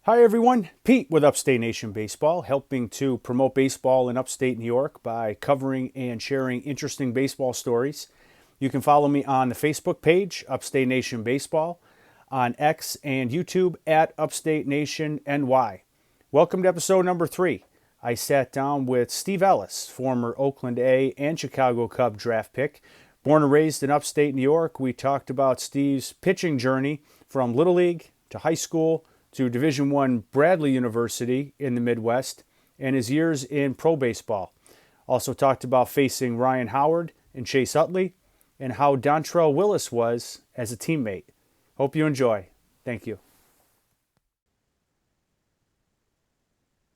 Hi everyone, Pete with Upstate Nation Baseball, helping to promote baseball in upstate New York by covering and sharing interesting baseball stories. You can follow me on the Facebook page, Upstate Nation Baseball, on X and YouTube at Upstate Nation NY. Welcome to episode number 3. I sat down with Steve Ellis, former Oakland A and Chicago Cub draft pick. Born and raised in upstate New York, we talked about Steve's pitching journey from Little League to high school to Division I Bradley University in the Midwest, and his years in pro baseball. Also talked about facing Ryan Howard and Chase Utley, and how Dantrell Willis was as a teammate. Hope you enjoy. Thank you.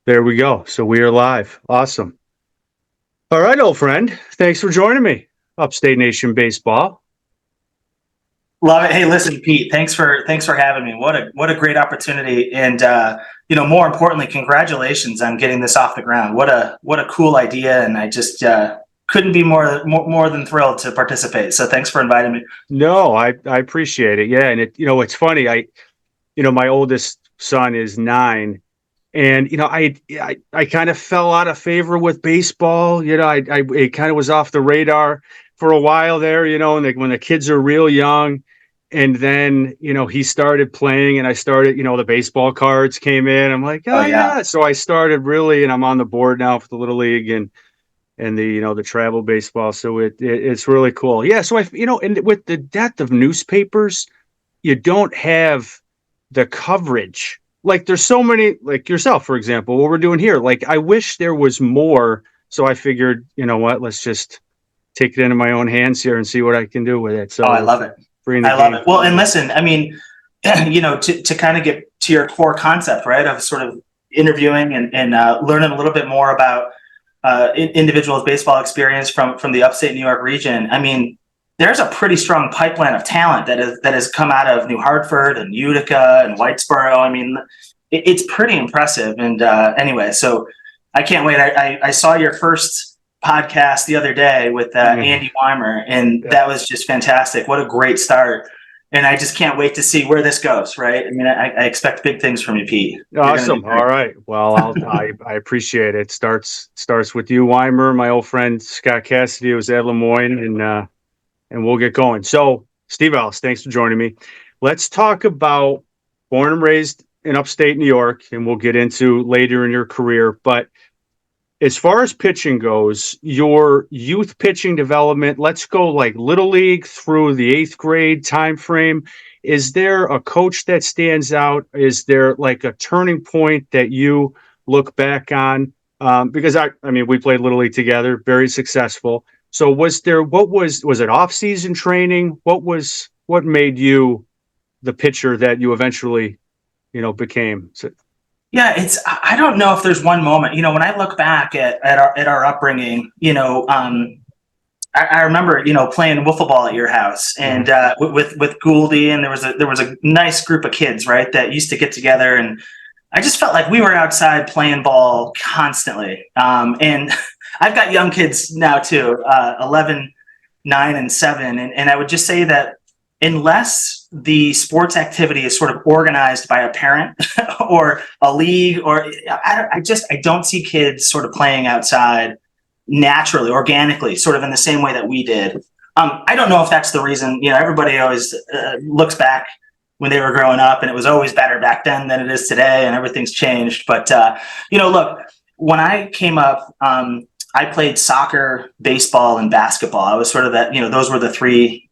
There we go. So we are live. Awesome. All right, old friend. Thanks for joining me. Upstate Nation Baseball. Love it. Hey, listen, Pete, thanks for having me. What a great opportunity. And, more importantly, congratulations on getting this off the ground. What a cool idea. And I just couldn't be more than thrilled to participate. So thanks for inviting me. No, I appreciate it. Yeah. And it's funny. My oldest son is 9. And, I kind of fell out of favor with baseball. It kind of was off the radar for a while there, and when the kids are real young. And then, he started playing and I started, the baseball cards came in. I'm like, oh yeah. So I started really, and I'm on the board now for the Little League and the travel baseball. So it's really cool. Yeah. So and with the death of newspapers, you don't have the coverage. Like there's so many, like yourself, for example, what we're doing here. Like I wish there was more. So I figured, let's just take it into my own hands here and see what I can do with it. So I love it. I love it. Well, and listen, I mean, to kind of get to your core concept, right, of sort of interviewing and learning a little bit more about individuals' baseball experience from the upstate New York region. I mean, there's a pretty strong pipeline of talent that has come out of New Hartford and Utica and Whitesboro. I mean, it's pretty impressive. And anyway, so I can't wait. I saw your first podcast the other day with Andy Weimer, and that was just fantastic. What a great start. And I just can't wait to see where this goes, right? I mean, I expect big things from you, Pete. Awesome. All right. Well, I appreciate it. Starts with you, Weimer, my old friend Scott Cassidy was at Lemoyne, and we'll get going. So, Steve Ellis, thanks for joining me. Let's talk about born and raised in upstate New York, and we'll get into later in your career. But as far as pitching goes, your youth pitching development, let's go like Little League through the 8th grade time frame. Is there a coach that stands out? Is there like a turning point that you look back on? Because I mean, we played Little League together, very successful. So was it off-season training? What made you the pitcher that you eventually, became? Yeah, I don't know if there's one moment, when I look back at our upbringing, I remember, playing wiffle ball at your house and with Gouldy, and there was a nice group of kids, right, that used to get together, and I just felt like we were outside playing ball constantly. And I've got young kids now too, 11, 9, and 7, and I would just say that unless the sports activity is sort of organized by a parent or a league, or I don't see kids sort of playing outside naturally, organically, sort of in the same way that we did. I don't know if that's the reason. Everybody always looks back when they were growing up, and it was always better back then than it is today, and everything's changed. But look, when I came up, I played soccer, baseball, and basketball. I was sort of that. Those were the 3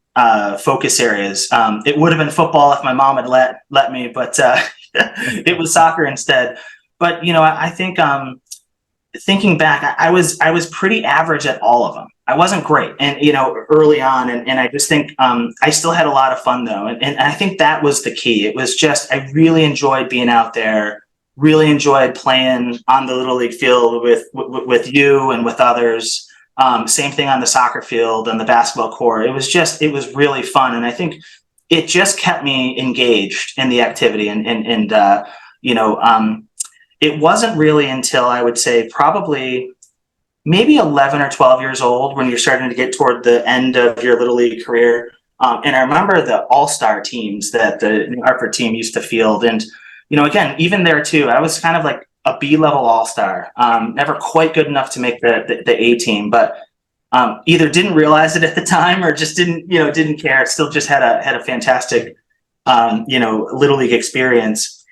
focus areas. It would have been football if my mom had let me, but it was soccer instead. But I think thinking back, I was pretty average at all of them. I wasn't great, and early on, and I just think I still had a lot of fun though, and I think that was the key. It was just I really enjoyed being out there. Really enjoyed playing on the Little League field with you and with others. Same thing on the soccer field and the basketball court. It was really fun. And I think it just kept me engaged in the activity. It wasn't really until I would say probably maybe 11 or 12 years old when you're starting to get toward the end of your Little League career. And I remember the all-star teams that the New Hartford team used to field. And again, even there too, I was kind of like a B-level all-star, never quite good enough to make the A team, but either didn't realize it at the time or just didn't care. Still just had a fantastic, Little League experience.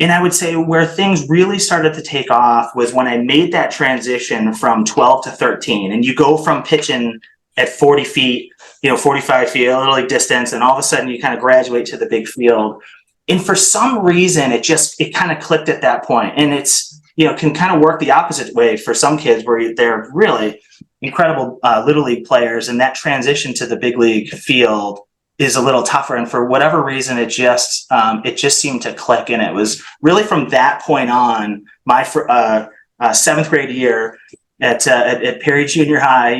And I would say where things really started to take off was when I made that transition from 12 to 13. And you go from pitching at 40 feet, 45 feet, a little like distance, and all of a sudden you kind of graduate to the big field. And for some reason, it kind of clicked at that point. And it's, can kind of work the opposite way for some kids where they're really incredible Little League players. And that transition to the big league field is a little tougher. And for whatever reason, it just seemed to click. And it was really from that point on, my seventh grade year at Perry Junior High,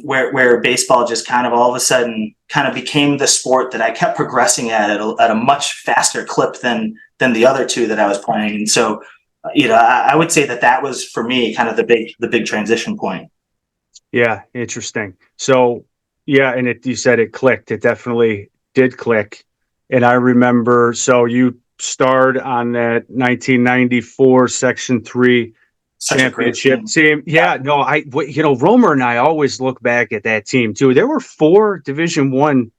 where baseball just kind of all of a sudden kind of became the sport that I kept progressing at a much faster clip than the other two that I was playing. And so, I would say that was for me kind of the big transition point. Yeah, interesting. So, yeah, and you said it clicked. It definitely did click. And I remember, so you starred on that 1994 Section 3 championship team. Yeah, no, Romer and I always look back at that team too. There were 4 Division I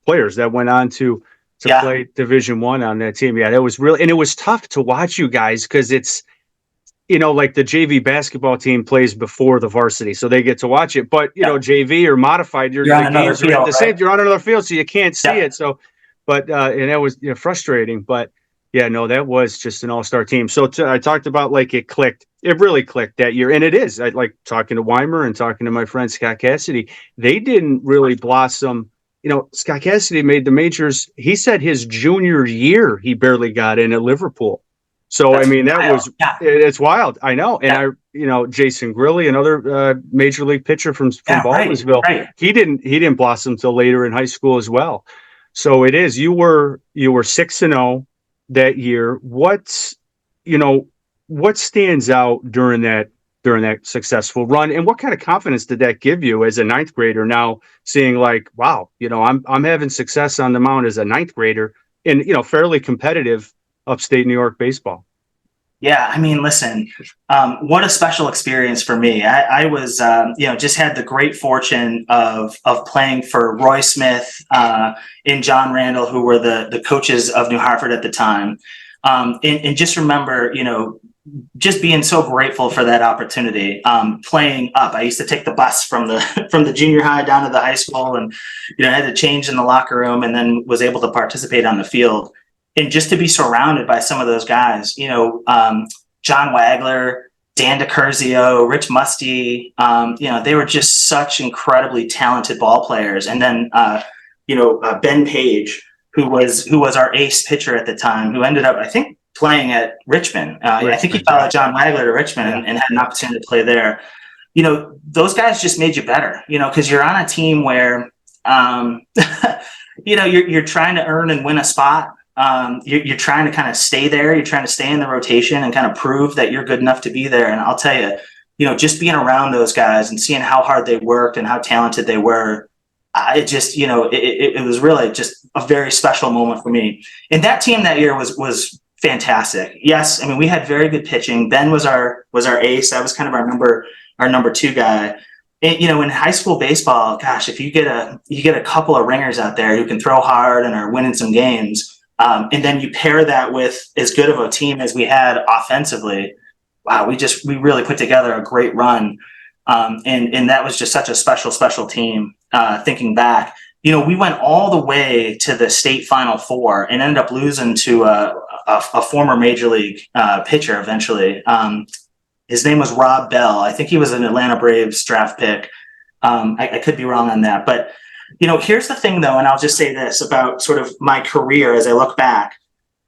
players that went on to play Division I on that team. Yeah, that was really, and it was tough to watch you guys because it's, like the JV basketball team plays before the varsity, so they get to watch it. But JV or modified, you're on another field, right? You're on another field, so you can't see it. So, but and that was frustrating. But yeah, no, that was just an all-star team. So I talked about like it clicked. It really clicked that year, and it is. I like talking to Weimer and talking to my friend Scott Cassidy. They didn't really blossom. Scott Cassidy made the majors. He said his junior year he barely got in at Liverpool. So, that's it's wild. I know. And Jason Grilly, another major league pitcher from Baldwinsville, he didn't blossom till later in high school as well. So it is, you were 6-0 that year. What stands out during that successful run, and what kind of confidence did that give you as a ninth grader now seeing like, wow, I'm having success on the mound as a ninth grader in, fairly competitive upstate New York baseball? Yeah, I mean, listen, what a special experience for me. I was, just had the great fortune of playing for Roy Smith and John Randall, who were the coaches of New Hartford at the time. And just remember, just being so grateful for that opportunity. Playing up, I used to take the bus from the junior high down to the high school, and I had to change in the locker room, and then was able to participate on the field. And just to be surrounded by some of those guys, John Wagler, Dan DiCurzio, Rich Musty, they were just such incredibly talented ball players. And then, Ben Page, who was our ace pitcher at the time, who ended up, I think, playing at Richmond. I think he followed John Wagler to Richmond and had an opportunity to play there. Those guys just made you better, because you're on a team where, you're trying to earn and win a spot. You're trying to kind of stay there. You're trying to stay in the rotation and kind of prove that you're good enough to be there. And I'll tell you, just being around those guys and seeing how hard they worked and how talented they were, it was really just a very special moment for me. And that team that year was fantastic. Yes, I mean, we had very good pitching. Ben was our ace. That was kind of our number 2 guy. And, in high school baseball, gosh, if you get a couple of ringers out there who can throw hard and are winning some games. And then you pair that with as good of a team as we had offensively. Wow, we really put together a great run. And that was just such a special team. Thinking back, we went all the way to the state Final Four and ended up losing to a former major league pitcher eventually. His name was Rob Bell. I think he was an Atlanta Braves draft pick. I could be wrong on that, but here's the thing though, and I'll just say this about sort of my career as I look back.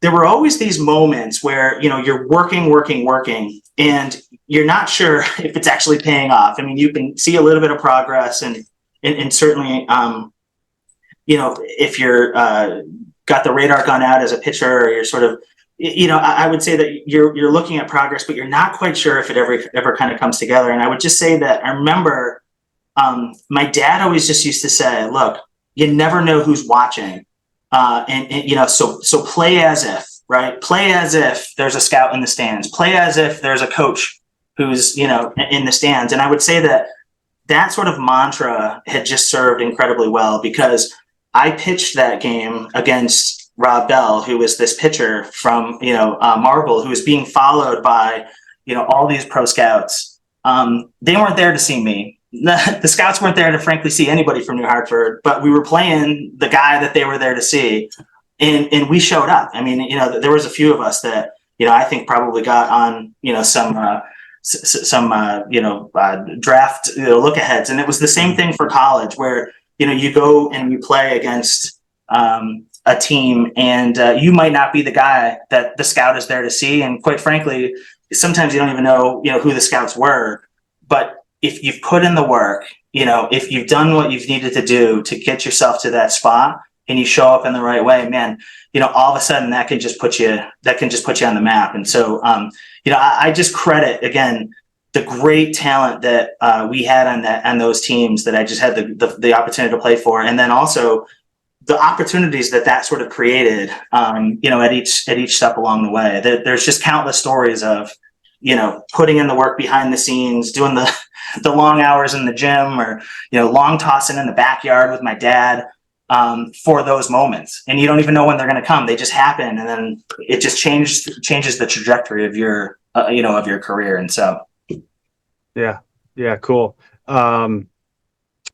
There were always these moments where, you're working, and you're not sure if it's actually paying off. I mean, you can see a little bit of progress and certainly, if you're got the radar gun out as a pitcher, or you're sort of, I would say that you're looking at progress, but you're not quite sure if it ever kind of comes together. And I would just say that I remember my dad always just used to say, look, you never know who's watching. So play as if, right? Play as if there's a scout in the stands. Play as if there's a coach who's, in the stands. And I would say that sort of mantra had just served incredibly well, because I pitched that game against Rob Bell, who was this pitcher from, Marble, who was being followed by, all these pro scouts. They weren't there to see me. The scouts weren't there to frankly see anybody from New Hartford, but we were playing the guy that they were there to see. And we showed up. I mean, there was a few of us that, I think probably got on, some draft look aheads. And it was the same thing for college, where, you go and you play against a team, and you might not be the guy that the scout is there to see. And quite frankly, sometimes you don't even know, who the scouts were. But if you've put in the work, if you've done what you've needed to do to get yourself to that spot, and you show up in the right way, man, all of a sudden that can just put you on the map. And so, I just credit again the great talent that we had on those teams that I just had the opportunity to play for, and then also the opportunities that sort of created, at each step along the way. There's just countless stories of, putting in the work behind the scenes, doing the long hours in the gym, or long tossing in the backyard with my dad. For those moments, and you don't even know when they're going to come. They just happen, and then it just changes the trajectory of your of your career. And so yeah, cool.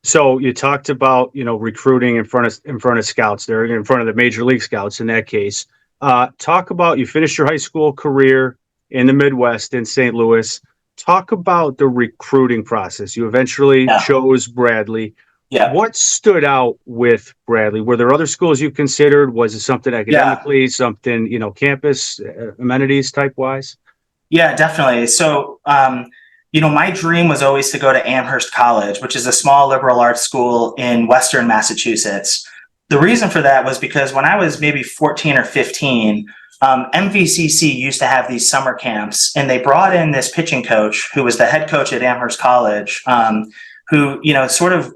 So you talked about recruiting in front of scouts. They're in front of the major league scouts in that case. Talk about, you finished your high school career in the Midwest in St. Louis. Talk about the recruiting process. You eventually chose Bradley. Yeah. What stood out with Bradley? Were there other schools you considered? Was it something academically, something, campus amenities type wise? Yeah, definitely. So, my dream was always to go to Amherst College, which is a small liberal arts school in Western Massachusetts. The reason for that was because when I was maybe 14 or 15, MVCC used to have these summer camps, and they brought in this pitching coach who was the head coach at Amherst College, who, sort of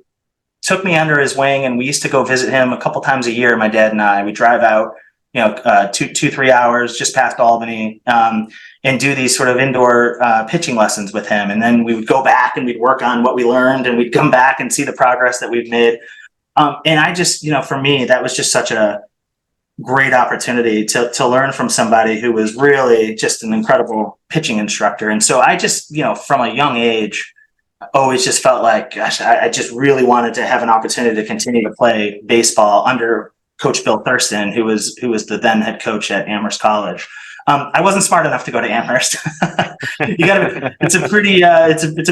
took me under his wing, and we used to go visit him a couple times a year. My dad and I, we drive out, 3 hours just past Albany, and do these sort of indoor pitching lessons with him. And then we would go back and we'd work on what we learned, and we'd come back and see the progress that we've made. And I just, for me, that was just such a great opportunity to learn from somebody who was really just an incredible pitching instructor. And so I just, from a young age, always just felt like, gosh, I just really wanted to have an opportunity to continue to play baseball under Coach Bill Thurston, who was the then head coach at Amherst College. I wasn't smart enough to go to Amherst. It's a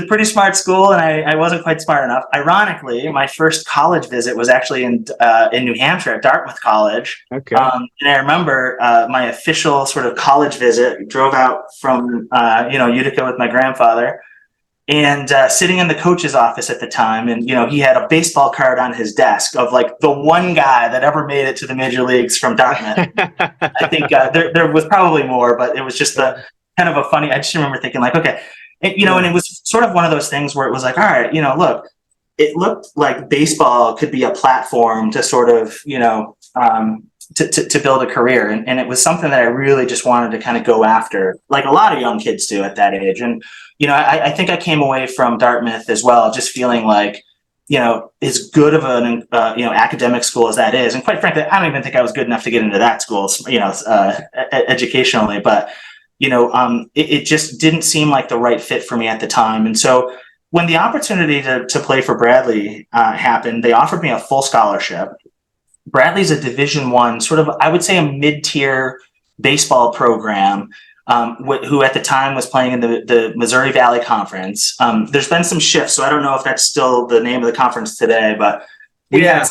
pretty smart school, and I wasn't quite smart enough. Ironically, my first college visit was actually in New Hampshire at Dartmouth College. Okay. And I remember my official sort of college visit. Drove out from Utica with my grandfather, and sitting in the coach's office at the time, and he had a baseball card on his desk of like the one guy that ever made it to the major leagues from Dartmouth. I think there was probably more, but it was just the kind of a funny. I just remember thinking like, okay, and it was sort of one of those things where it was like, all right, look, it looked like baseball could be a platform to sort of to build a career, and it was something that I really just wanted to kind of go after, like a lot of young kids do at that age. And I think I came away from Dartmouth as well, just feeling like, as good of an, academic school as that is. And quite frankly, I don't even think I was good enough to get into that school, educationally, but, it just didn't seem like the right fit for me at the time. And so when the opportunity to play for Bradley happened, they offered me a full scholarship. Bradley's a Division I, sort of, I would say, a mid-tier baseball program, who at the time was playing in the Missouri Valley Conference. There's been some shifts, so I don't know if that's still the name of the conference today, but we had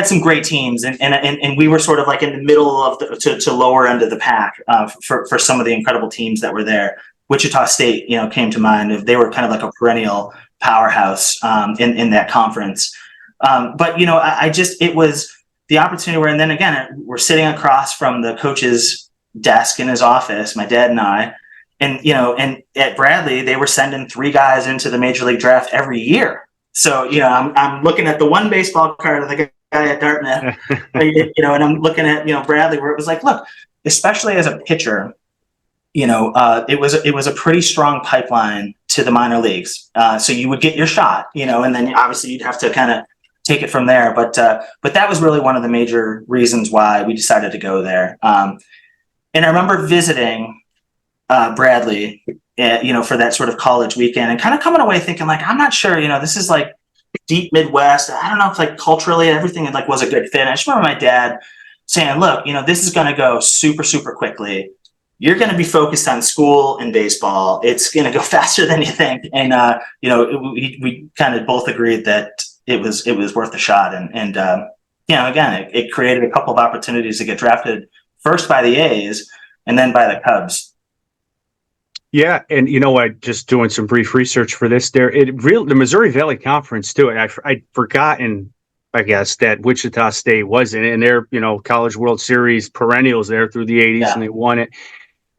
some great teams, and we were sort of like in the middle of to lower end of the pack for some of the incredible teams that were there. Wichita State, came to mind. They were kind of like a perennial powerhouse in that conference. But it was the opportunity where, and then again, we're sitting across from the coach's desk in his office, my dad and I, and at Bradley, they were sending 3 guys into the major league draft every year. So, I'm looking at the one baseball card, and the guy at Dartmouth, and I'm looking at, Bradley, where it was like, look, especially as a pitcher, it was a pretty strong pipeline to the minor leagues. So you would get your shot, and then obviously you'd have to kind of take it from there. But that was really one of the major reasons why we decided to go there. And I remember visiting Bradley, for that sort of college weekend, and kind of coming away thinking like, I'm not sure, this is like deep Midwest. I don't know if like culturally everything like was a good fit. I just remember my dad saying, look, this is going to go super, super quickly. You're going to be focused on school and baseball. It's going to go faster than you think. And, we kind of both agreed that it was worth a shot. And again, it created a couple of opportunities to get drafted first by the A's and then by the Cubs. Yeah. And I just doing some brief research for this there. The Missouri Valley Conference too. And I'd forgotten, I guess, that Wichita State was in it, and they're, College World Series perennials there through the 80s, and they won it.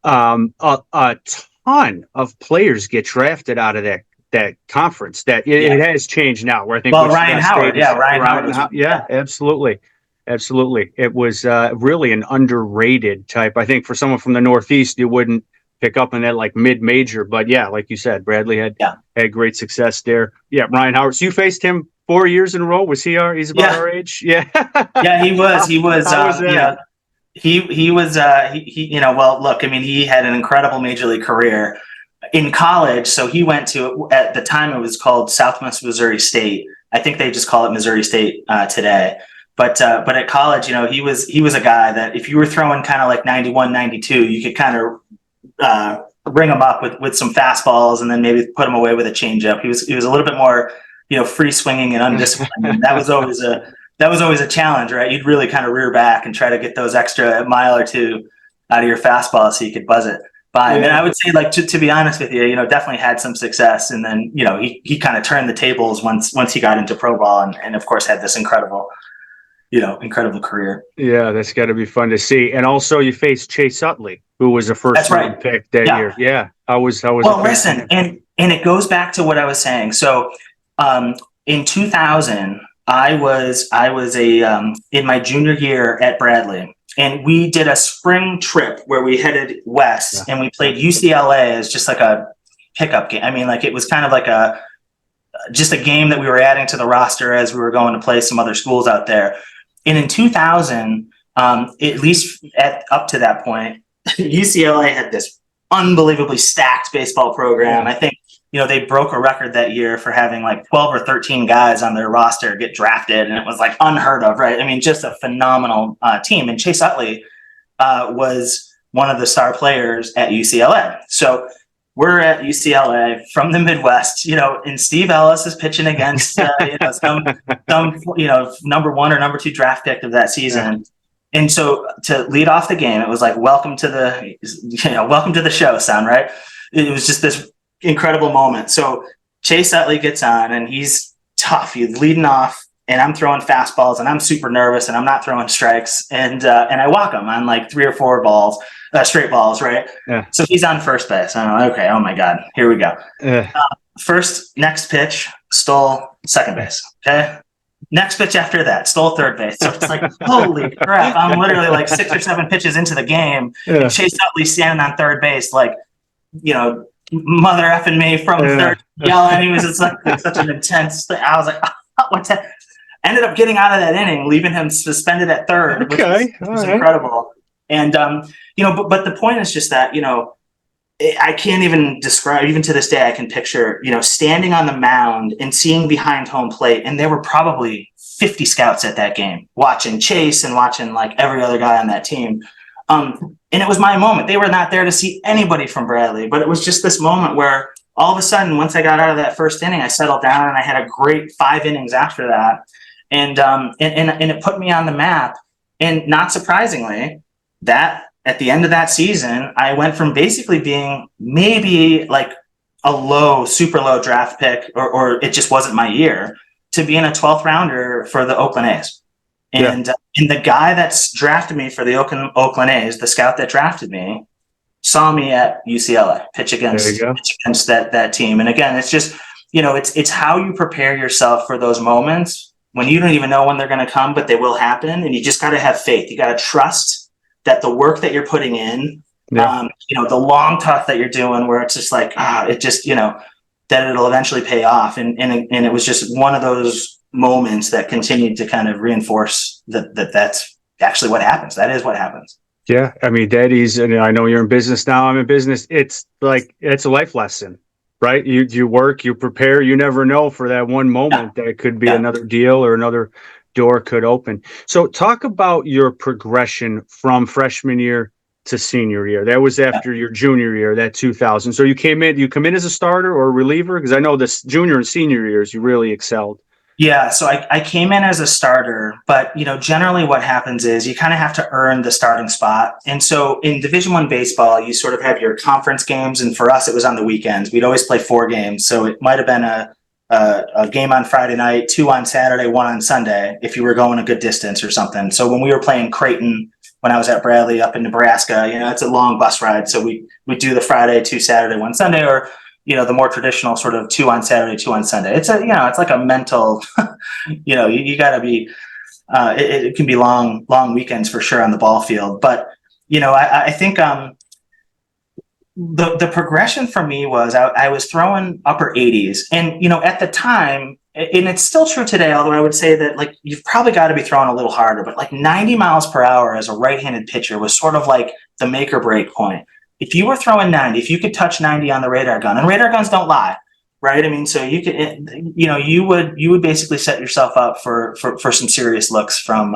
A ton of players get drafted out of that conference. It has changed now. Where I think Ryan Howard, Ryan Howard, absolutely. It was really an underrated type. I think for someone from the Northeast, you wouldn't pick up on that like mid-major, but yeah, like you said, Bradley had great success there. Yeah, Ryan Howard. So you faced him 4 years in a row. Was he's about our age? Yeah. Yeah, he was. He was. He was. Well, look. I mean, he had an incredible major league career in college. So he went to, at the time, it was called Southwest Missouri State. I think they just call it Missouri State today. But at college, he was a guy that if you were throwing kind of like 91, 92, you could kind of bring him up with some fastballs and then maybe put him away with a changeup. He was a little bit more, free swinging and undisciplined. And that was always a challenge, right? You'd really kind of rear back and try to get those extra mile or two out of your fastball so you could buzz it by. And I would say, like, to be honest with you, definitely had some success. And then, he kind of turned the tables once he got into pro ball and of course had this incredible career. Yeah, that's got to be fun to see. And also you faced Chase Utley, who was a first round pick that year. Yeah. I was. Well, listen, and it goes back to what I was saying. So in 2000, I was in my junior year at Bradley, and we did a spring trip where we headed west and we played UCLA as just like a pickup game. I mean, like it was kind of like just a game that we were adding to the roster as we were going to play some other schools out there. And in 2000, at least up to that point, UCLA had this unbelievably stacked baseball program. I think, they broke a record that year for having like 12 or 13 guys on their roster get drafted. And it was like unheard of, right? I mean, just a phenomenal team. And Chase Utley was one of the star players at UCLA. So we're at UCLA from the Midwest, and Steve Ellis is pitching against, some number one or number two draft pick of that season. And so to lead off the game, it was like, welcome to the show, son, right? It was just this incredible moment. So Chase Utley gets on and he's tough. He's leading off and I'm throwing fastballs and I'm super nervous and I'm not throwing strikes. And I walk him on like 3 or 4 balls, straight balls, right? Yeah. So he's on first base. I'm like, okay, oh my God, here we go. Next pitch, stole second base. Okay. Next pitch after that, stole third base. So it's like, holy crap. I'm literally like 6 or 7 pitches into the game. Yeah. Chase Utley standing on third base, like, mother effing me from third, yelling. He was just like such an intense thing. I was like, what's that? Ended up getting out of that inning, leaving him suspended at third, which was incredible. And, but the point is just that, I can't even describe, even to this day, I can picture, standing on the mound and seeing behind home plate. And there were probably 50 scouts at that game watching Chase and watching like every other guy on that team. And it was my moment. They were not there to see anybody from Bradley, but it was just this moment where all of a sudden, once I got out of that first inning, I settled down and I had a great 5 innings after that. And it put me on the map. And not surprisingly, that at the end of that season, I went from basically being maybe like a super low draft pick, or it just wasn't my year, to being a 12th rounder for the Oakland A's. And the guy that's drafted me for the Oakland A's, the scout that drafted me, saw me at UCLA pitch against that team. And again, it's just, it's how you prepare yourself for those moments when you don't even know when they're going to come, but they will happen. And you just got to have faith. You got to trust that the work that you're putting in, the long talk that you're doing, where it's just like, it just, that it'll eventually pay off. And it was just one of those moments that continued to kind of reinforce that's actually what happens. That is what happens. Yeah. I mean, and I know you're in business now. I'm in business. It's like, it's a life lesson, right? You work, you prepare, you never know for that one moment that it could be another deal or another door could open. So talk about your progression from freshman year to senior year. That was after your junior year, that 2000. So you come in as a starter or a reliever? Because I know this junior and senior years, you really excelled. Yeah, so I came in as a starter, but generally what happens is you kind of have to earn the starting spot. And so in Division I baseball, you sort of have your conference games, and for us, it was on the weekends. We'd always play 4 games, so it might have been a game on Friday night, 2 on Saturday, 1 on Sunday, if you were going a good distance or something. So when we were playing Creighton, when I was at Bradley up in Nebraska, it's a long bus ride. So we do the Friday, 2 Saturday, 1 Sunday, or the more traditional sort of 2 on Saturday, 2 on Sunday. It's it's like a mental, you got to be, it can be long weekends for sure on the ball field. But, I think the progression for me was I was throwing upper 80s. And, at the time, and it's still true today, although I would say that like you've probably got to be throwing a little harder, but like 90 miles per hour as a right-handed pitcher was sort of like the make or break point. If you were throwing 90, if you could touch 90 on the radar gun, and radar guns don't lie, right? I mean, so you could, you would basically set yourself up for some serious looks from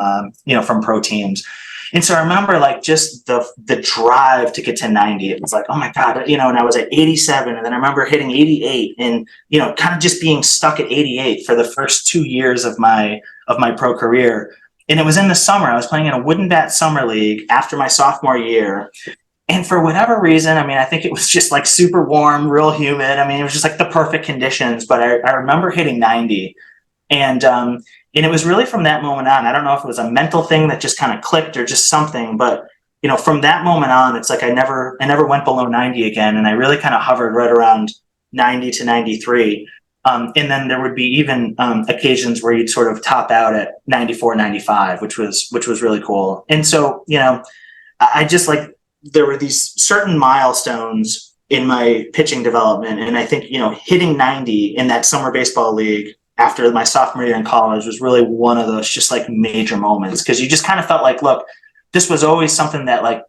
pro teams. And so I remember like just the drive to get to 90. It was like, oh my God, and I was at 87, and then I remember hitting 88, and kind of just being stuck at 88 for the first 2 years of my pro career. And it was in the summer. I was playing in a wooden bat summer league after my sophomore year. And for whatever reason, I mean, I think it was just like super warm, real humid. I mean, it was just like the perfect conditions. But I remember hitting 90, and it was really from that moment on. I don't know if it was a mental thing that just kind of clicked or just something, but from that moment on, it's like I never went below 90 again, and I really kind of hovered right around 90 to 93. And then there would be even occasions where you'd sort of top out at 94, 95, which was really cool. And so I just like. There were these certain milestones in my pitching development. And I think, hitting 90 in that summer baseball league after my sophomore year in college was really one of those just like major moments. Cause you just kind of felt like, look, this was always something that like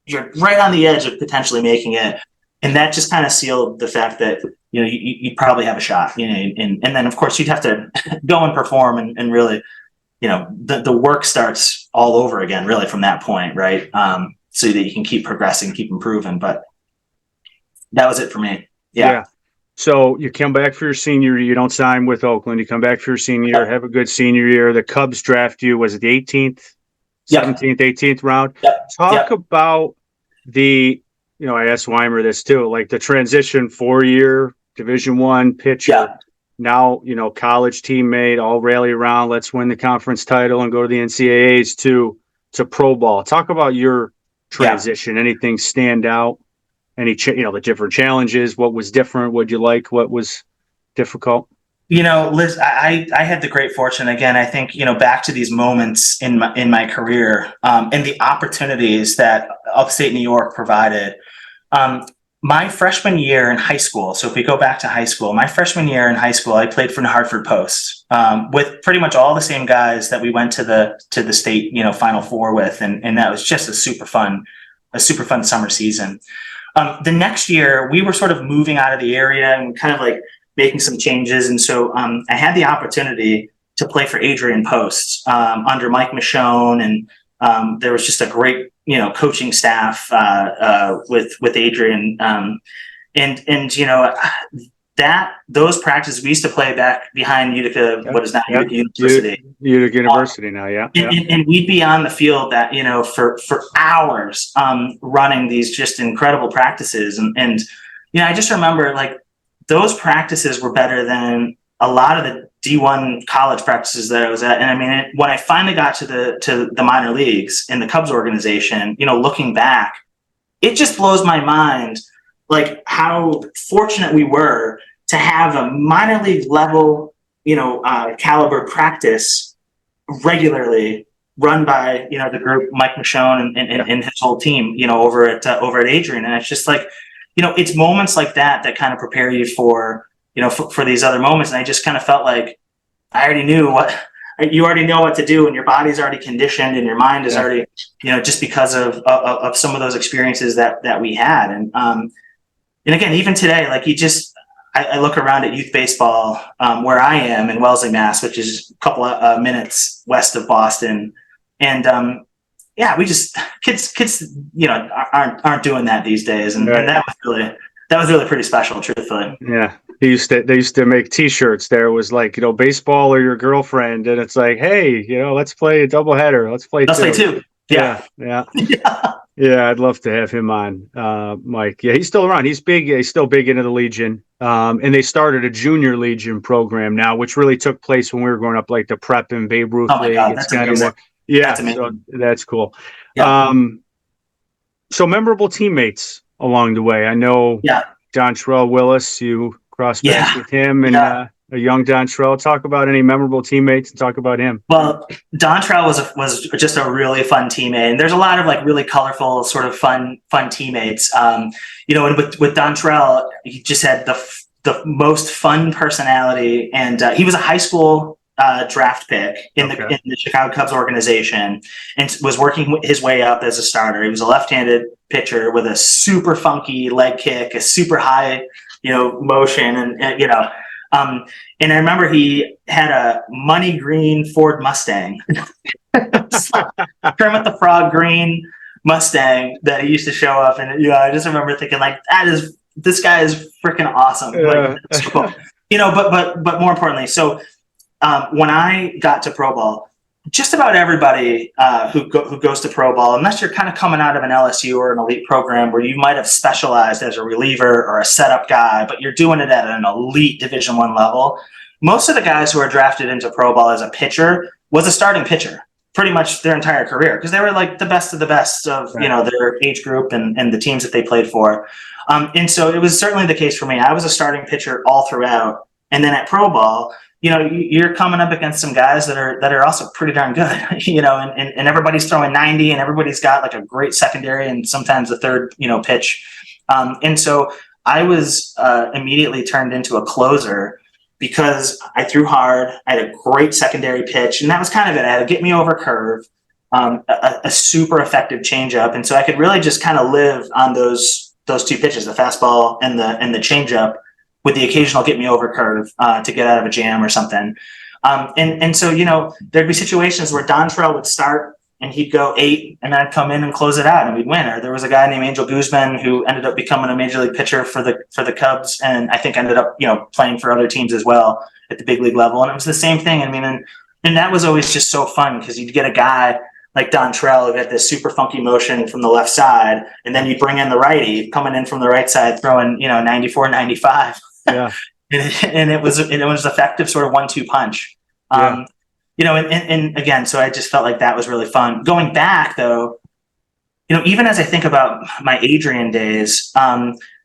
you're right on the edge of potentially making it. And that just kind of sealed the fact that, you'd probably have a shot, and then of course you'd have to go and perform and really, the work starts all over again, really from that point. Right. So that you can keep progressing, keep improving. But that was it for me. Yeah. So you come back for your senior year. You don't sign with Oakland. You come back for your senior year, have a good senior year. The Cubs draft you. Was it the 18th, 17th, 18th round? Talk about the, I asked Weimer this too, like the transition 4-year Division I pitcher. Now, college teammate, all rally around. Let's win the conference title and go to the NCAAs to pro ball. Talk about your transition. Anything stand out? Any the different challenges? What was different? What'd you like? What was difficult? Liz, I had the great fortune again. I think back to these moments in my career and the opportunities that Upstate New York provided. My freshman year in high school. So if we go back to high school, my freshman year in high school, I played for the Hartford Post with pretty much all the same guys that we went to the state, Final Four with, and that was just a super fun summer season. The next year, we were sort of moving out of the area and kind of like making some changes, and so I had the opportunity to play for Adrian Post under Mike Michonne, and there was just a great coaching staff with Adrian, and that those practices we used to play back behind Utica, what is now Utica University. Utica University now, and we'd be on the field that for hours running these just incredible practices, and I just remember like those practices were better than a lot of the D1 college practices that I was at. And I mean, when I finally got to the minor leagues in the Cubs organization, looking back, it just blows my mind, like how fortunate we were to have a minor league level, caliber practice regularly, run by the group, Mike Michonne and his whole team, over at Adrian. And it's just like, it's moments like that kind of prepare you for for these other moments. And I just kind of felt like I already knew you already know what to do, and your body's already conditioned, and your mind is already, just because of some of those experiences that we had. And again, even today, like I look around at youth baseball where I am in Wellesley, Mass, which is a couple of minutes west of Boston. And we just kids aren't doing that these days. And that was really pretty special, truthfully. Yeah. They used to make T-shirts. There was like, baseball or your girlfriend, and it's like, hey, let's play a doubleheader. Let's play two. Yeah. Yeah, I'd love to have him on, Mike. Yeah, he's still around. He's big. He's still big into the Legion. And they started a junior Legion program now, which really took place when we were growing up, like the Prep and Babe Ruth League. God, that's amazing. So that's cool. Yeah. So memorable teammates along the way. I know Dantrell Willis, you crossed paths with him, and a young Dantrell. Talk about any memorable teammates and talk about him. Well, Dantrell was just a really fun teammate, and there's a lot of like really colorful, sort of fun teammates. And with Dantrell, he just had the most fun personality, and he was a high school draft pick in the Chicago Cubs organization, and was working his way up as a starter. He was a left-handed pitcher with a super funky leg kick, a super high motion, and and I remember he had a money green Ford Mustang, Kermit the Frog green Mustang that he used to show up, and I just remember thinking like, this guy is freaking awesome. Like, so cool. But more importantly, so when I got to pro ball, just about everybody who goes to pro ball, unless you're kind of coming out of an LSU or an elite program where you might have specialized as a reliever or a setup guy, but you're doing it at an elite Division I level, most of the guys who are drafted into pro ball as a pitcher was a starting pitcher pretty much their entire career, because they were like the best of the best of their age group and the teams that they played for. And so it was certainly the case for me. I was a starting pitcher all throughout, and then at pro ball, you're coming up against some guys that are also pretty darn good, and everybody's throwing 90, and everybody's got like a great secondary and sometimes a third, pitch. And so I was immediately turned into a closer because I threw hard. I had a great secondary pitch, and that was kind of it. I had a get me over curve, a super effective changeup. And so I could really just kind of live on those two pitches, the fastball and the changeup, with the occasional get me over curve to get out of a jam or something. And so, there'd be situations where Dantrell would start and he'd go 8, and I'd come in and close it out and we'd win. Or there was a guy named Angel Guzman who ended up becoming a major league pitcher for the Cubs, and I think ended up, playing for other teams as well at the big league level. And it was the same thing. I mean, and that was always just so fun, because you'd get a guy like Dantrell who had this super funky motion from the left side, and then you bring in the righty coming in from the right side, throwing, 94, 95. Yeah. and it was effective, sort of 1-2 punch. And again, so I just felt like that was really fun. Going back though, even as I think about my Adrian days,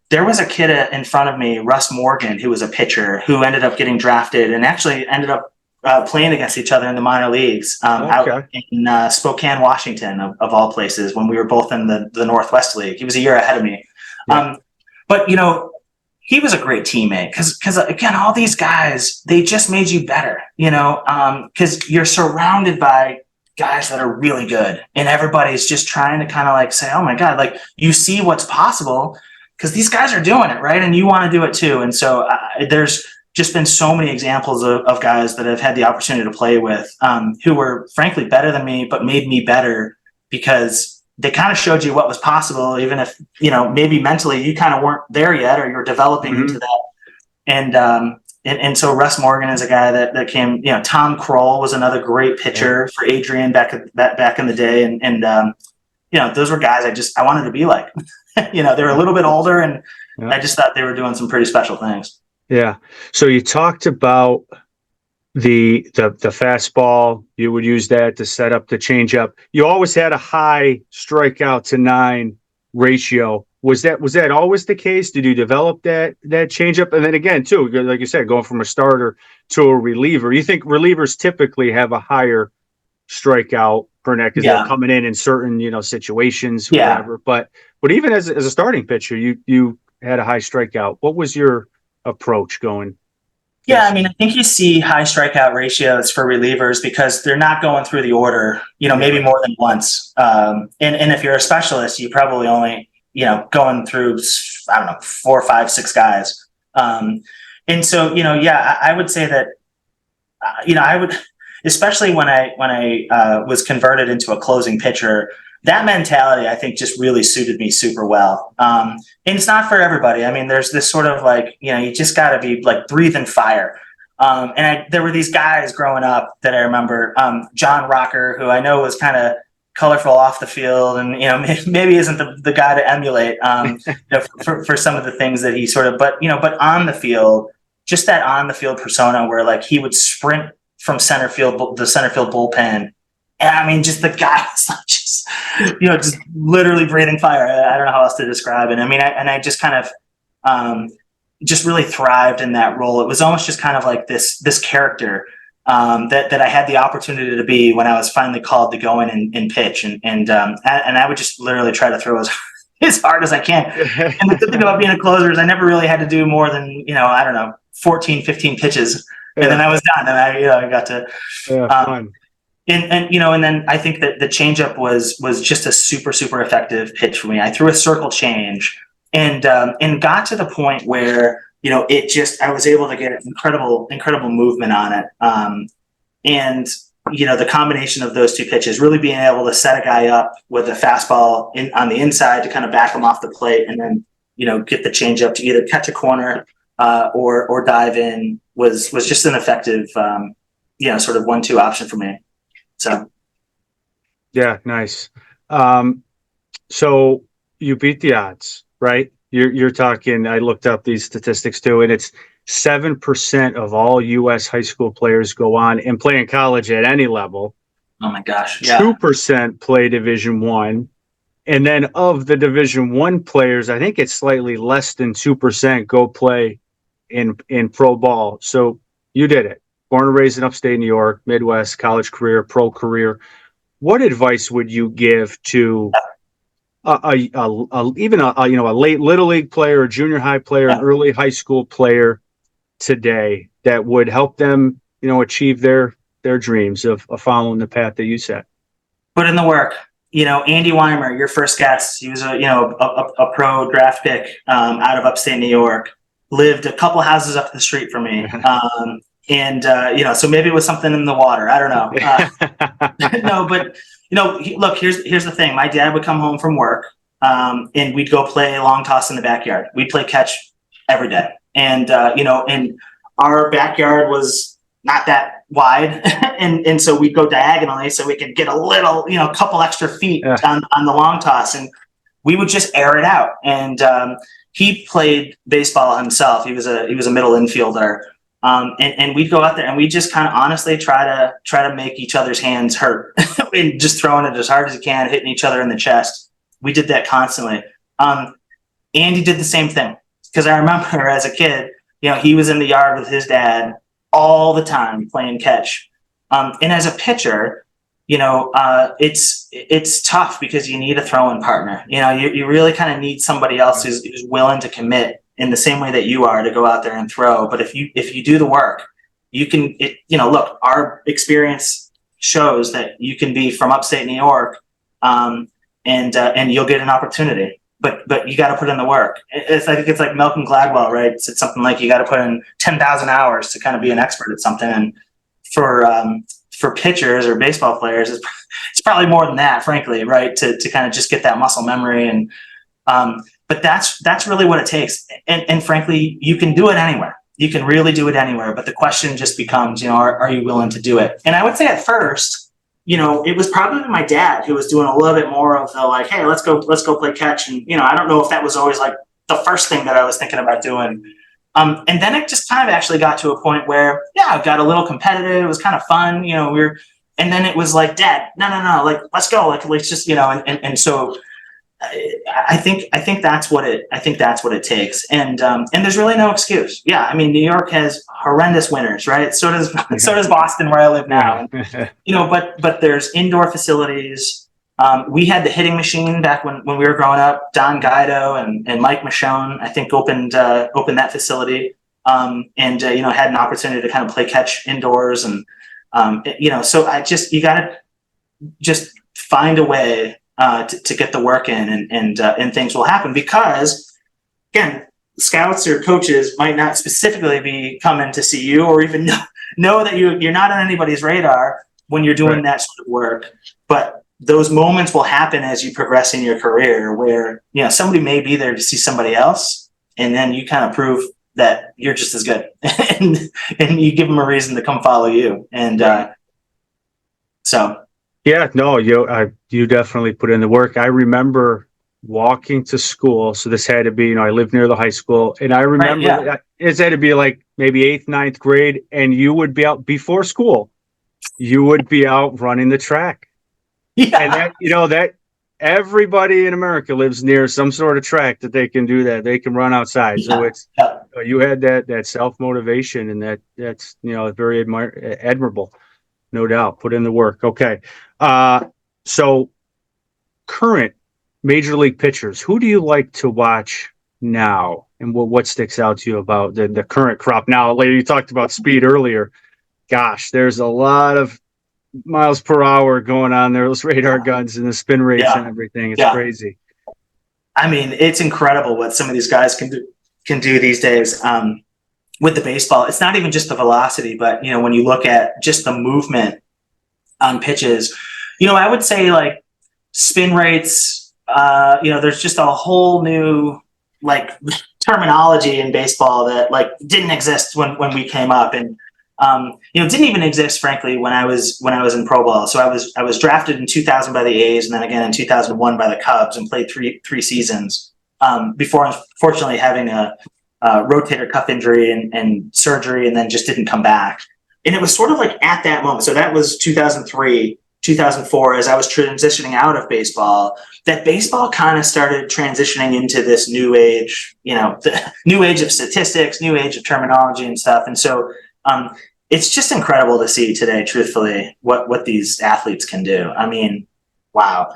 there was a kid in front of me, Russ Morgan, who was a pitcher who ended up getting drafted and actually ended up playing against each other in the minor leagues out in Spokane, Washington, of all places, when we were both in the Northwest League. He was a year ahead of me. Yeah. But he was a great teammate because again, all these guys, they just made you better, because you're surrounded by guys that are really good, and everybody's just trying to kind of like say, oh my God, like you see what's possible because these guys are doing it, right? And you want to do it too. And so there's just been so many examples of guys that I've had the opportunity to play with who were frankly better than me, but made me better because they kind of showed you what was possible, even if, maybe mentally you kind of weren't there yet, or you're developing into that. And so Russ Morgan is a guy that came, Tom Kroll was another great pitcher for Adrian back in the day. And those were guys I wanted to be like, they were a little bit older, and I just thought they were doing some pretty special things. Yeah. So you talked about the fastball. You would use that to set up the changeup. You always had a high strikeout to 9 ratio. Was that always the case? Did you develop that changeup? And then again, too, like you said, going from a starter to a reliever, you think relievers typically have a higher strikeout per net because they're coming in certain situations, whatever. But even as a starting pitcher, you had a high strikeout. What was your approach going? Yeah, I mean, I think you see high strikeout ratios for relievers because they're not going through the order, maybe more than once. And if you're a specialist, you probably only, going through, I don't know, 4, 5, 6 guys. And so, I would say that, I would, especially when I was converted into a closing pitcher, that mentality, I think, just really suited me super well. And it's not for everybody. I mean, there's this sort of like, you just got to be like breathing fire. And there were these guys growing up that I remember, John Rocker, who I know was kind of colorful off the field and, maybe isn't the guy to emulate for some of the things that he sort of, but on the field, just that on the field persona where like he would sprint from the center field bullpen. And I mean, just the guy was just, just literally breathing fire. I don't know how else to describe it. I mean, I just kind of just really thrived in that role. It was almost just kind of like this character that I had the opportunity to be when I was finally called to go in and pitch. And I would just literally try to throw as hard as I can. And the good thing about being a closer is I never really had to do more than, I don't know, 14, 15 pitches. And then I was done, and I got to, fun. And then I think that the changeup was just a super, super effective pitch for me. I threw a circle change, and got to the point where I was able to get incredible movement on it. And the combination of those two pitches, really being able to set a guy up with a fastball on the inside to kind of back him off the plate, and then get the changeup to either catch a corner or dive in was just an effective sort of 1-2 option for me. So yeah, nice. So you beat the odds, right? You're talking, I looked up these statistics too, and it's 7% of all US high school players go on and play in college at any level. Oh my gosh. Yeah. 2% play Division I. And then of the Division I players, I think it's slightly less than 2% go play in pro ball. So you did it. Born and raised in upstate New York, Midwest, college career, pro career. What advice would you give to even a late little league player, a junior high player, an early high school player today that would help them, achieve their dreams of following the path that you set? Put in the work. Andy Weimer, your first guest, he was a pro draft pick out of upstate New York, lived a couple houses up the street from me. So maybe it was something in the water. I don't know. No, but look, here's the thing. My dad would come home from work, and we'd go play long toss in the backyard. We'd play catch every day. And and our backyard was not that wide. and so we'd go diagonally so we could get a little, couple extra feet on the long toss, and we would just air it out. And he played baseball himself. He was a middle infielder. And we'd go out there and we just kind of honestly try to make each other's hands hurt and just throwing it as hard as you can, hitting each other in the chest. We did that constantly. Andy did the same thing, because I remember as a kid, he was in the yard with his dad all the time playing catch. And as a pitcher, it's tough because you need a throwing partner. You really kind of need somebody else who's willing to commit in the same way that you are to go out there and throw. But if you do the work, you can, look, our experience shows that you can be from upstate New York, and you'll get an opportunity, but you got to put in the work. I think it's like Malcolm Gladwell, right? It's something like you got to put in 10,000 hours to kind of be an expert at something. And for pitchers or baseball players, it's probably more than that, frankly, right? To kind of just get that muscle memory. And, but that's really what it takes. And frankly, you can do it anywhere. You can really do it anywhere. But the question just becomes, are you willing to do it? And I would say at first, it was probably my dad who was doing a little bit more of the like, hey, let's go play catch. And, I don't know if that was always like the first thing that I was thinking about doing. And then it just kind of actually got to a point where, I got a little competitive. It was kind of fun. And then it was like, Dad, no, like, let's go. Like, let's just, and so I think that's what it takes, and there's really no excuse. Yeah, I mean, New York has horrendous winters, right? So does Boston, where I live now. Yeah. And, but there's indoor facilities. We had the hitting machine back when we were growing up. Don Guido and Mike Michonne, I think, opened that facility, and had an opportunity to kind of play catch indoors, and so you got to just find a way to get the work in, and things will happen, because again, scouts or coaches might not specifically be coming to see you, or even know that you're not on anybody's radar when you're doing that sort of work. But those moments will happen as you progress in your career, where somebody may be there to see somebody else, and then you kind of prove that you're just as good, and you give them a reason to come follow you. And so. Yeah, no, you definitely put in the work. I remember walking to school. So this had to be, I lived near the high school, and I remember it had to be like maybe 8th, 9th grade, and you would be out before school. You would be out running the track. Yeah. And that everybody in America lives near some sort of track that they can do that. They can run outside. Yeah. So you had that self-motivation, and that's very admirable. No doubt. Put in the work. Okay. So current major league pitchers, who do you like to watch now? And what sticks out to you about the current crop now? Later, you talked about speed earlier. Gosh, there's a lot of miles per hour going on there. Those radar guns and the spin rates and everything. It's crazy. I mean, it's incredible what some of these guys can do these days. With the baseball, it's not even just the velocity, but when you look at just the movement on pitches, I would say like spin rates, there's just a whole new like terminology in baseball that like didn't exist when we came up, and didn't even exist frankly when I was in pro ball. So I was drafted in 2000 by the A's, and then again in 2001 by the Cubs, and played three seasons before unfortunately having a rotator cuff injury and surgery, and then just didn't come back. And it was sort of like at that moment. So that was 2003, 2004, as I was transitioning out of baseball, that baseball kind of started transitioning into this new age, the new age of statistics, new age of terminology and stuff. And so it's just incredible to see today, truthfully, what these athletes can do. I mean, wow.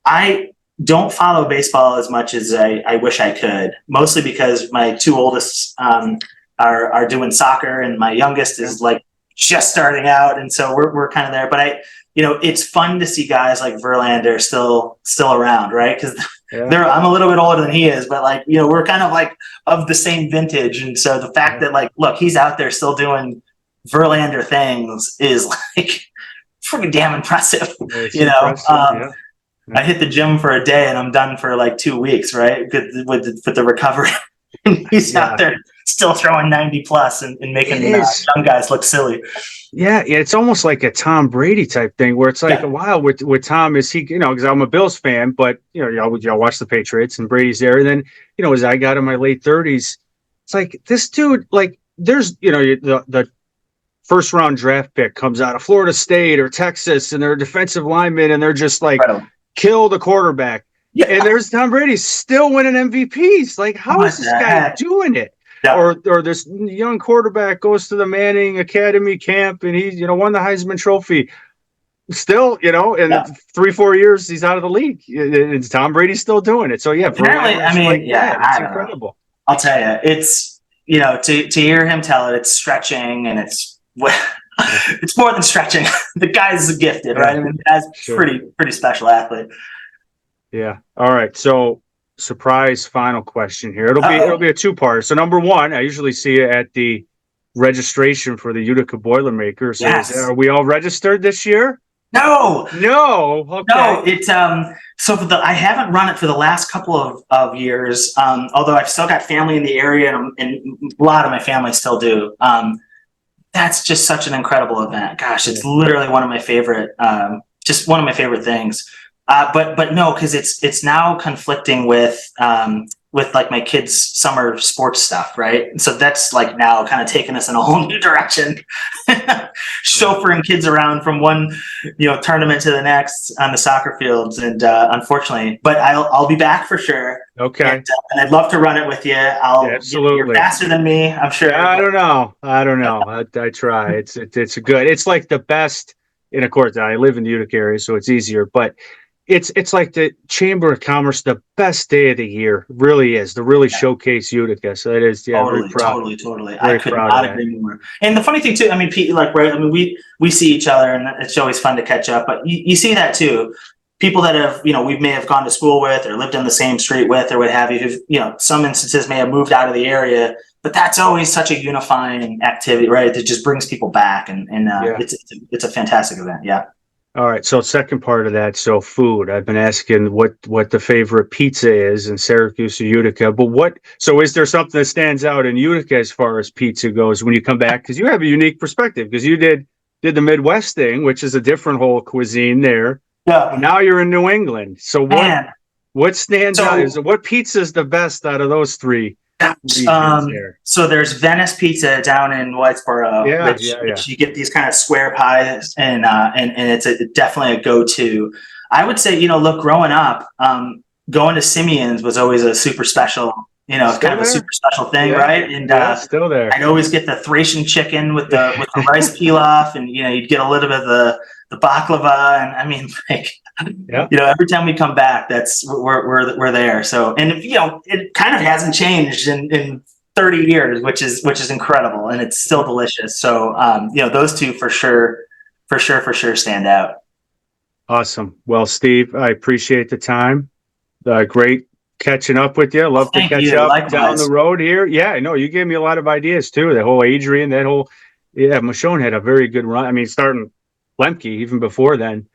I don't follow baseball as much as I wish I could, mostly because my two oldest are doing soccer, and my youngest is like just starting out, and so we're kind of there. But it's fun to see guys like Verlander still around, right? Because I'm a little bit older than he is, but like we're kind of like of the same vintage, and so the fact that like look, he's out there still doing Verlander things is like pretty damn impressive. I hit the gym for a day and I'm done for like 2 weeks, right? With the recovery. And he's out there still throwing 90 plus and making young guys look silly. Yeah, it's almost like a Tom Brady type thing, where it's like, wow, with Tom, is he, because I'm a Bills fan, but y'all watch the Patriots, and Brady's there. And then, as I got in my late 30s, it's like this dude, like there's, the first round draft pick comes out of Florida State or Texas, and they're a defensive lineman, and they're just like, kill the quarterback. Yeah. And there's Tom Brady still winning MVPs. Like, how is this guy doing it? Yeah. Or this young quarterback goes to the Manning Academy camp, and he, won the Heisman Trophy. Still, in 3-4 years, he's out of the league. It's Tom Brady's still doing it. So apparently, I mean, it's incredible. I'll tell you, it's to hear him tell it, it's stretching, and it's more than stretching. The guy's gifted, right? I mean, the guy's pretty special athlete. Yeah. All right. So, surprise final question here. It'll be a two-parter. So, number one, I usually see you at the registration for the Utica Boilermakers. So yes. Are we all registered this year? No. Okay. No. It's so I haven't run it for the last couple of years. Although I've still got family in the area, and a lot of my family still do. That's just such an incredible event. Gosh, it's literally one of my favorite, just one of my favorite things. But no, because it's now conflicting with with like my kids' summer sports stuff, right? And so that's like now kind of taking us in a whole new direction, chauffeuring kids around from one, tournament to the next on the soccer fields. And unfortunately, but I'll be back for sure. Okay. And I'd love to run it with you. Absolutely. You're faster than me, I'm sure. Yeah, I don't know. I try. It's good. It's like the best. And of course, I live in the Utica area, so it's easier. But it's like the Chamber of Commerce, the best day of the year. It really is to really showcase Utica. So it is. Yeah, Totally, very proud. totally. Very I could proud not of that. agree more. And the funny thing too, I mean, Pete, like, right? I mean, we see each other, and it's always fun to catch up. But you see that too. People that have, we may have gone to school with or lived on the same street with or what have you, who've, some instances may have moved out of the area, but that's always such a unifying activity, right? That just brings people back, and it's a fantastic event. Yeah. All right. So second part of that. So food. I've been asking what the favorite pizza is in Syracuse or Utica, but so is there something that stands out in Utica as far as pizza goes when you come back? Because you have a unique perspective because you did the Midwest thing, which is a different whole cuisine there. Yeah. And now you're in New England. So what stands out? What pizza is the best out of those three regions there? So there's Venice Pizza down in Whitesboro, which you get these kind of square pies, and it's definitely a go-to. I would say, look, growing up, going to Simeon's was always a super special, a super special thing, right? And still there. I'd always get the Thracian chicken with the rice pilaf, and you'd get a little bit of the baklava, and I mean, like, every time we come back, that's we're there. So, and it kind of hasn't changed in 30 years, which is incredible, and it's still delicious. So, those two for sure stand out. Awesome. Well, Steve, I appreciate the time. Great catching up with you. Love to catch up down the road here. Yeah, I know you gave me a lot of ideas too. That whole Adrian, Michonne had a very good run. I mean, starting Lemke even before then,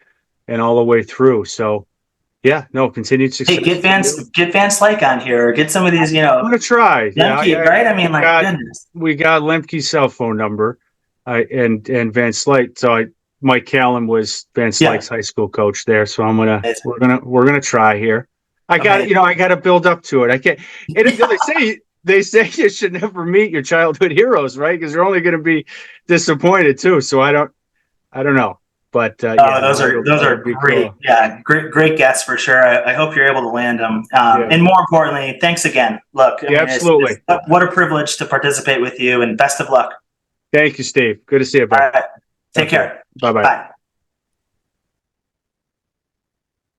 and all the way through. So, continued success. Hey, get Van Slyke on here. Get some of these. I'm gonna try. Lemke, right? I mean, goodness. We got Lemke's cell phone number, and Van Slyke. So Mike Callum was Van Slyke's high school coach there. So we're gonna try here. I got to build up to it. I can't. And they say you should never meet your childhood heroes, right? Because you're only going to be disappointed too. So I don't know. But those are great. Cool. Yeah, great guests for sure. I hope you're able to land them. And more importantly, thanks again. Look, absolutely. What a privilege to participate with you, and best of luck. Thank you, Steve. Good to see you. Bye. All right. Take care. Bye-bye. Bye.